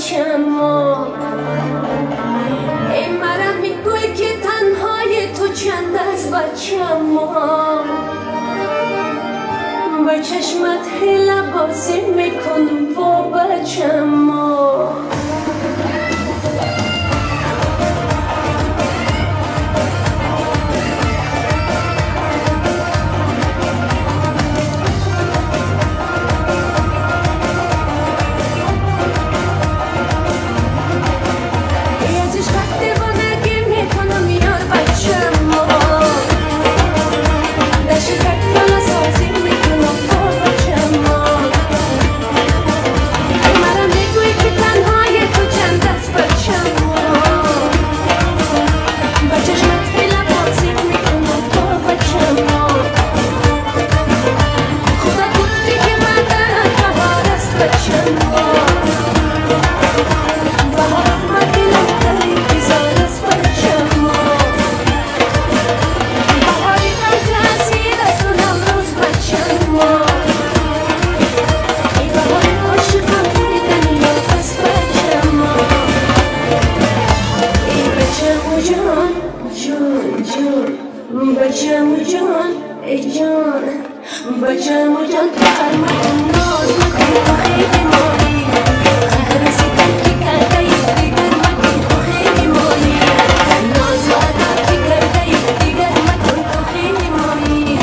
بچم ای مرم میگوی که تنهای تو چند از بچم با چشمت هیله بازی میکنم با بچم بچم جان ای جان بچم جان تو خرمت ناز نکن تو خیلی مالی قهر سیتن کی کرده ای دیگر مکن تو خیلی مالی ناز و عدا کی کرده ای دیگر مکن تو خیلی مالی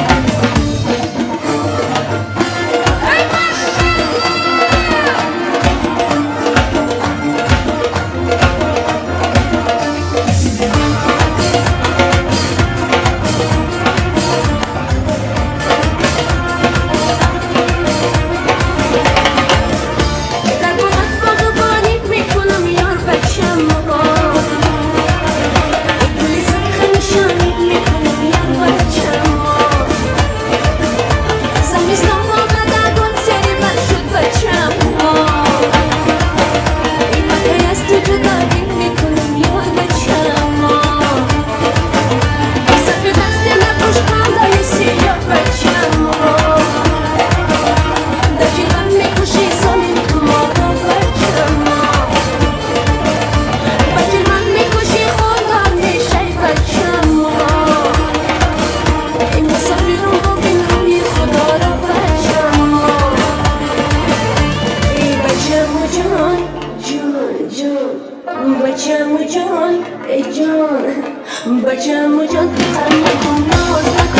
بچم جان ای جان بچم جان تو خرمت ناز